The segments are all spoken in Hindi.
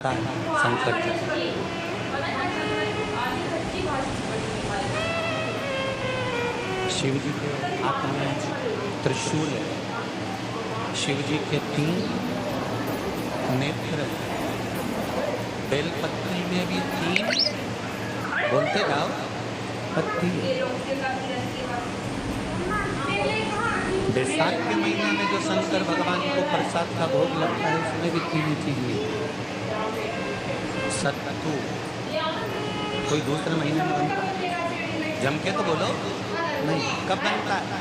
संकट शिव जी के हाथ में त्रिशूल है, शिव जी के 3 नेत्र, बेलपत्री में भी 3, बोलते जाओ, पत्ती। बैसाख के महीने में जो शंकर भगवान को प्रसाद का भोग लगता है उसमें भी 3 चीजें। सत्तू कोई दूसरे महीने में बनता है, जम के तो बोलो नहीं, कब बनता है?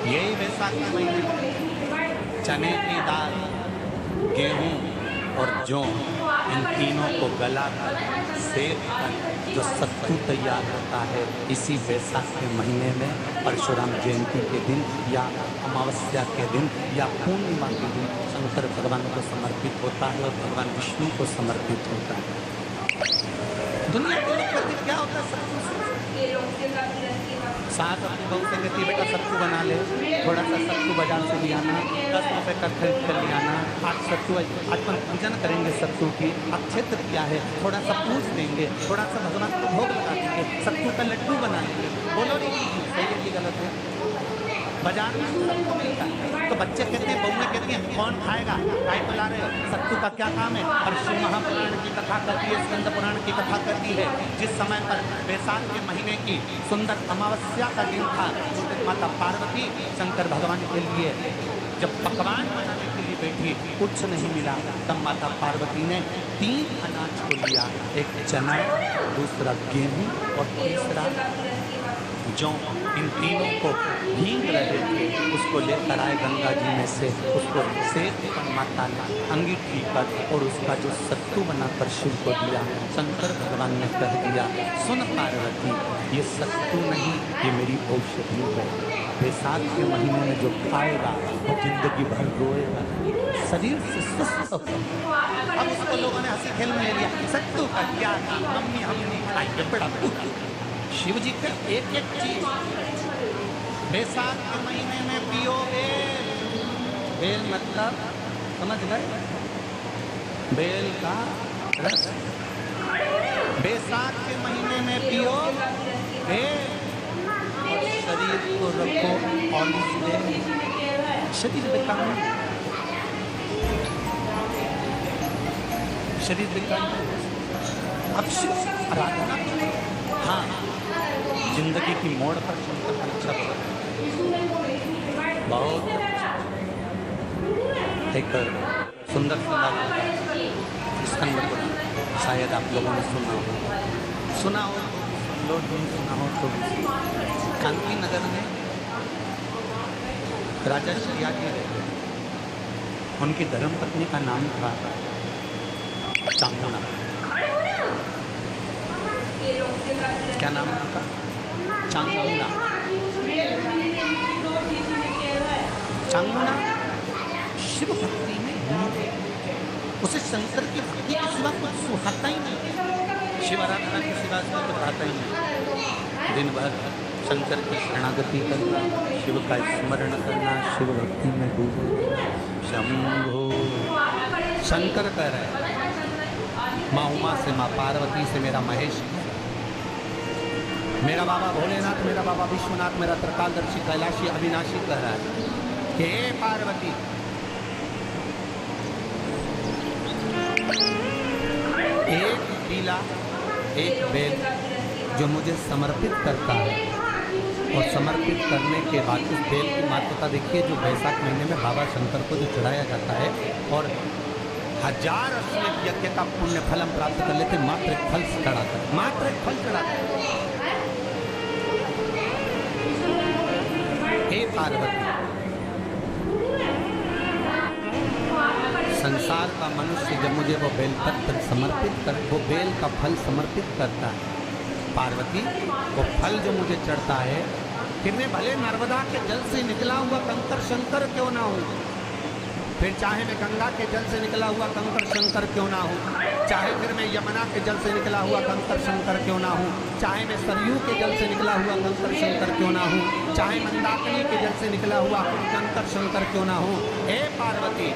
यही बैसाख के महीने में। चने की दाल, गेहूं और जौ, इन तीनों को गलाकर सेक कर जो सत्तू तैयार होता है, इसी बैसाख के महीने में परशुराम जयंती के दिन या अमावस्या के दिन या पूर्णिमा के दिन शंकर भगवान को समर्पित होता है और भगवान विष्णु को समर्पित होता है। दुनिया के लोग कहते क्या होता है सत्तू से? साथ अपनी बहू से कहती बेटा सत्तू बना ले, थोड़ा सा सत्तू बाजार से ले आना, 10 रुपए का खरीद कर ले आना, आज सत्तू आज पूजन करेंगे सत्तू की, अब क्षेत्र क्या है, थोड़ा सा पूछ देंगे, थोड़ा सा भगवान को भोग लगा देंगे, सत्तू का लड्डू बना लेंगे। बोलो नहीं सही है कि गलत है? बाजार में सत्तू मिलता है तो बच्चे कहते हैं, बहू कहती है कौन खाएगा, काय बुला रहे हो, सत्तू का क्या काम है? और शिव महापुराण की कथा करती है, स्कंद पुराण की कथा करती है। जिस समय पर बैसाख के महीने की सुंदर अमावस्या का दिन था, माता पार्वती शंकर भगवान के लिए जब पकवान बनाने के लिए बैठी, कुछ नहीं मिला, तब माता पार्वती ने 3 अनाज को लिया, एक चना, दूसरा गेहूं और तीसरा जौ, इन तीनों को भीग रहे थे, उसको लेकर आए गंगा जी में से, उसको सेक पर माता ने अंगीठी पर और उसका जो सत्तू बनाकर शिव को दिया। शंकर भगवान ने कह दिया, सुन पार्वती, ये सत्तू नहीं, ये मेरी औषधि है। बैसाख के महीने में जो खाएगा वो जिंदगी भर रोएगा, शरीर से सुस्त होगा। अब उसको लोगों ने हंसी खेल में ले लिया, सत्तू का क्या था, मम्मी हमने खाई, बड़ा पूछा। शिव जी का एक एक चीज बैसाख के महीने में पियोगे। बेल मतलब समझ गए, बेल का रस बैसाख के महीने में पियो बेल, और शरीर को रखो पॉलिश दे, शरीर बेकार, शरीर बेकार। अब शिव आराधना, हाँ, जिंदगी की मोड़ पर शंकर परीक्षा बहुत एक सुंदर स्कंद पुराण, शायद आप लोगों ने सुना हो, लोग नहीं सुना हो तो। कांकी नगर में राजा श्रियाजी रहते, उनकी धर्मपत्नी का नाम था चांगुना। क्या नाम है उनका? चांगुना। चांगुना शिव भक्ति में, उसे शंकर की भक्ति के सिवा कुछ सुहाता ही नहीं, शिव आराधना के सिवा कुछ आता ही नहीं। दिन भर शंकर की शरणागति करना, शिव का स्मरण करना, शिव भक्ति में डूबे। शंभो शंकर कह रहे, माँ उमा से, माँ पार्वती से मेरा महेश, मेरा बाबा भोलेनाथ, मेरा बाबा विश्वनाथ, मेरा त्रिकालदर्शी कैलाशी अविनाशी कह रहा है कि हे पार्वती, एक पीला एक बेल जो मुझे समर्पित करता है, और समर्पित करने के बाद उस बेल की महत्वता देखिए, जो बैसाख महीने में बाबा शंकर को जो चढ़ाया जाता है, और 1000 अश्वमेध यज्ञ का पुण्य फल हम प्राप्त कर लेते, मात्र एक फल चढ़ाकर, मात्र एक फल चढ़ाकर। हे पार्वती, संसार का मनुष्य जब मुझे वो बेलपत्र समर्पित कर, वो बेल का फल समर्पित करता है, पार्वती वो फल जो मुझे चढ़ता है, कि मैं भले नर्मदा के जल से निकला हुआ कंकर शंकर क्यों ना हूँ, फिर चाहे मैं गंगा के जल से निकला हुआ कंकर शंकर क्यों ना हूँ, चाहे फिर मैं यमुना के जल से निकला हुआ कंकर शंकर क्यों ना हूँ, चाहे मैं सरयू के जल से निकला हुआ कंकर शंकर क्यों ना हूँ, चाहे मंदाकिनी के जल से निकला हुआ कंकर शंकर क्यों ना हूँ। हे पार्वती,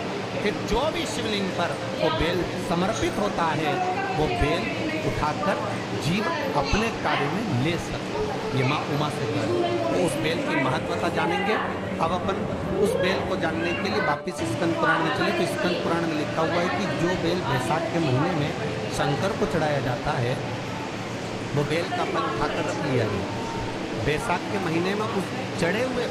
फिर जो भी शिवलिंग पर वो बेल समर्पित होता है वो बेल उठाकर जीव अपने कार्य में ले सकते। ये माँ उमा से कर तो उस बेल की महत्वता जानेंगे। अब अपन उस बेल को जानने के लिए वापिस स्कंद पुराण में चले तो स्कंद पुराण में लिखा हुआ है कि जो बेल बैसाख के महीने में शंकर को चढ़ाया जाता है वो बेल का फल उठाकर रख लिया है। बैसाख के महीने में उस चढ़े हुए